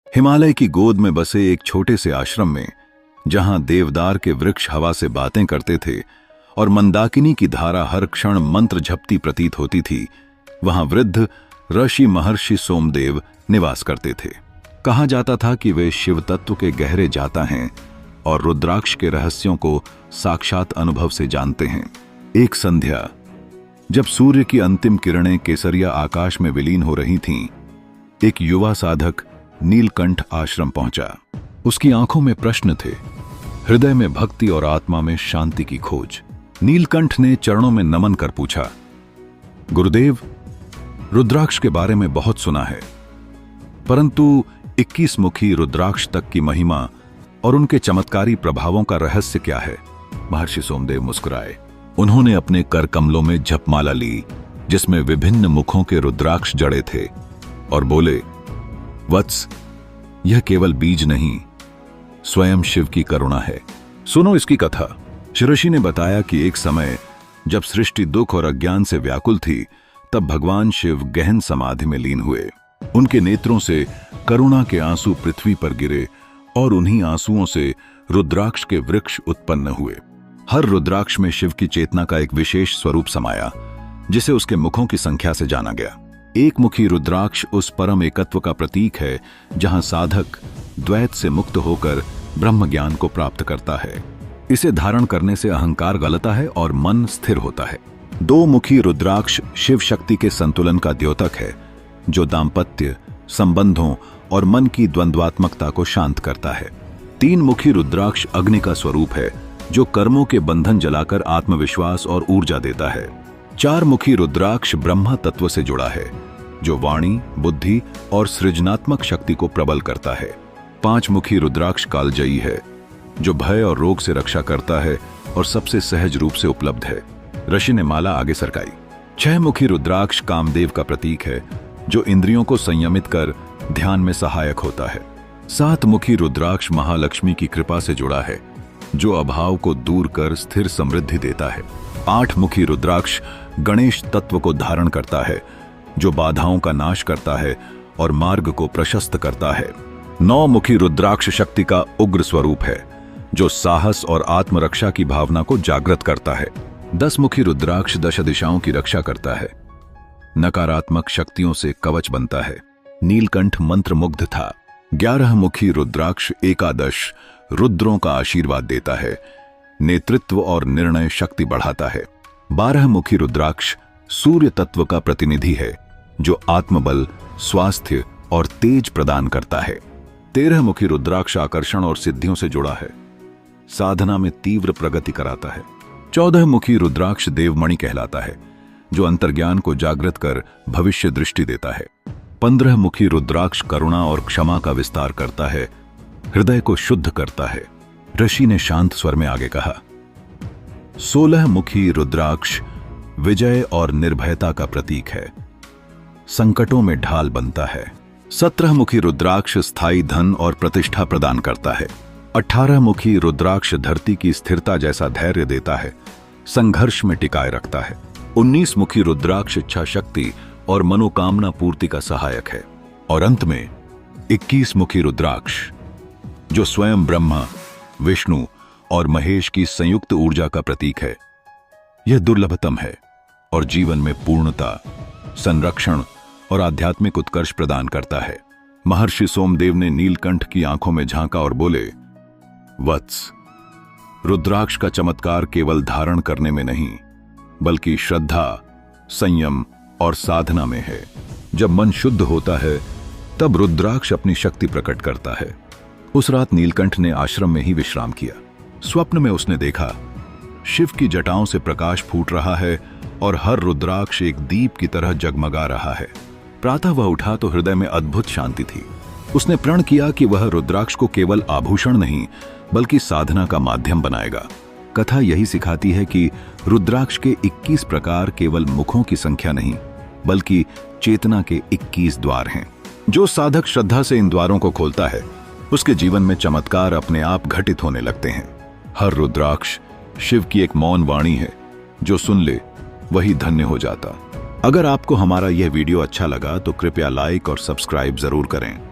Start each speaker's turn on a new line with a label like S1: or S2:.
S1: हिमालय की गोद में बसे एक छोटे से आश्रम में, जहां देवदार के वृक्ष हवा से बातें करते थे और मंदाकिनी की धारा हर क्षण मंत्र झपती प्रतीत होती थी, वहां वृद्ध ऋषि महर्षि सोमदेव निवास करते थे। कहा जाता था कि वे शिव तत्व के गहरे जाता हैं और रुद्राक्ष के रहस्यों को साक्षात अनुभव से जानते हैं। एक संध्या, जब सूर्य की अंतिम किरणें केसरिया आकाश में विलीन हो रही थीं, एक युवा साधक नीलकंठ आश्रम पहुंचा। उसकी आंखों में प्रश्न थे, हृदय में भक्ति और आत्मा में शांति की खोज। नीलकंठ ने चरणों में नमन कर पूछा, गुरुदेव, रुद्राक्ष के बारे में बहुत सुना है, परंतु 21 मुखी रुद्राक्ष तक की महिमा और उनके चमत्कारी प्रभावों का रहस्य क्या है? महर्षि सोमदेव मुस्कुराए। उन्होंने अपने कर कमलों में जपमाला ली, जिसमें विभिन्न मुखों के रुद्राक्ष जड़े थे, और बोले, वत्स, यह केवल बीज नहीं, स्वयं शिव की करुणा है। सुनो इसकी कथा। ऋषि ने बताया कि एक समय जब सृष्टि दुख और अज्ञान से व्याकुल थी, तब भगवान शिव गहन समाधि में लीन हुए। उनके नेत्रों से करुणा के आंसू पृथ्वी पर गिरे और उन्हीं आंसुओं से रुद्राक्ष के वृक्ष उत्पन्न हुए। हर रुद्राक्ष में शिव की चेतना का एक विशेष स्वरूप समाया, जिसे उसके मुखों की संख्या से जाना गया। एक मुखी रुद्राक्ष उस परम एकत्व का प्रतीक है, जहां साधक द्वैत से मुक्त होकर ब्रह्म ज्ञान को प्राप्त करता है। इसे धारण करने से अहंकार गलता है और मन स्थिर होता है। 2 मुखी रुद्राक्ष शिव शक्ति के संतुलन का द्योतक है, जो दाम्पत्य, संबंधों और मन की द्वंद्वात्मकता को शांत करता है। 3 मुखी रुद्राक्ष अग्नि का स्वरूप है, जो कर्मों के बंधन जलाकर आत्मविश्वास और ऊर्जा देता है। 4 मुखी रुद्राक्ष ब्रह्मा तत्व से जुड़ा है, जो वाणी, बुद्धि और सृजनात्मक शक्ति को प्रबल करता है। 5 मुखी रुद्राक्ष कालजयी है, जो भय और रोग से रक्षा करता है और सबसे सहज रूप से उपलब्ध है। ऋषि ने माला आगे सरकाई। 6 मुखी रुद्राक्ष कामदेव का प्रतीक है, जो इंद्रियों को संयमित कर ध्यान में सहायक होता है। 7 मुखी रुद्राक्ष महालक्ष्मी की कृपा से जुड़ा है, जो अभाव को दूर कर स्थिर समृद्धि देता है। 8 मुखी रुद्राक्ष गणेश तत्व को धारण करता है, जो बाधाओं का नाश करता है और मार्ग को प्रशस्त करता है। 9 मुखी रुद्राक्ष शक्ति का उग्र स्वरूप है, जो साहस और आत्मरक्षा की भावना को जागृत करता है। 10 मुखी रुद्राक्ष 10 दिशाओं की रक्षा करता है, नकारात्मक शक्तियों से कवच बनता है। नीलकंठ मंत्रमुग्ध था। 11 मुखी रुद्राक्ष एकादश रुद्रों का आशीर्वाद देता है, नेतृत्व और निर्णय शक्ति बढ़ाता है। 12 मुखी रुद्राक्ष सूर्य तत्व का प्रतिनिधि है, जो आत्मबल, स्वास्थ्य और तेज प्रदान करता है। 13 मुखी रुद्राक्ष आकर्षण और सिद्धियों से जुड़ा है, साधना में तीव्र प्रगति कराता है। 14 मुखी रुद्राक्ष देवमणि कहलाता है, जो अंतर्ज्ञान को जागृत कर भविष्य दृष्टि देता है। 15 मुखी रुद्राक्ष करुणा और क्षमा का विस्तार करता है, हृदय को शुद्ध करता है। ऋषि ने शांत स्वर में आगे कहा, 16 मुखी रुद्राक्ष विजय और निर्भयता का प्रतीक है, संकटों में ढाल बनता है। 17 मुखी रुद्राक्ष स्थायी धन और प्रतिष्ठा प्रदान करता है। 18 मुखी रुद्राक्ष धरती की स्थिरता जैसा धैर्य देता है, संघर्ष में टिकाए रखता है। 19 मुखी रुद्राक्ष इच्छा शक्ति और मनोकामना पूर्ति का सहायक है। और अंत में 21 मुखी रुद्राक्ष, जो स्वयं ब्रह्मा, विष्णु और महेश की संयुक्त ऊर्जा का प्रतीक है। यह दुर्लभतम है और जीवन में पूर्णता, संरक्षण और आध्यात्मिक उत्कर्ष प्रदान करता है। महर्षि सोमदेव ने नीलकंठ की आंखों में झांका और बोले, वत्स, रुद्राक्ष का चमत्कार केवल धारण करने में नहीं, बल्कि श्रद्धा, संयम और साधना में है। जब मन शुद्ध होता है, तब रुद्राक्ष अपनी शक्ति प्रकट करता है। उस रात नीलकंठ ने आश्रम में ही विश्राम किया। स्वप्न में उसने देखा, शिव की जटाओं से प्रकाश फूट रहा है और हर रुद्राक्ष एक दीप की तरह जगमगा रहा है। प्रातः वह उठा तो हृदय में अद्भुत शांति थी। उसने प्रण किया कि वह रुद्राक्ष को केवल आभूषण नहीं, बल्कि साधना का माध्यम बनाएगा। कथा यही सिखाती है कि रुद्राक्ष के 21 प्रकार केवल मुखों की संख्या नहीं, बल्कि चेतना के 21 द्वार हैं। जो साधक श्रद्धा से इन द्वारों को खोलता है, उसके जीवन में चमत्कार अपने आप घटित होने लगते हैं। हर रुद्राक्ष शिव की एक मौन वाणी है, जो सुन ले वही धन्य हो जाता। अगर आपको हमारा यह वीडियो अच्छा लगा तो कृपया लाइक और सब्सक्राइब जरूर करें।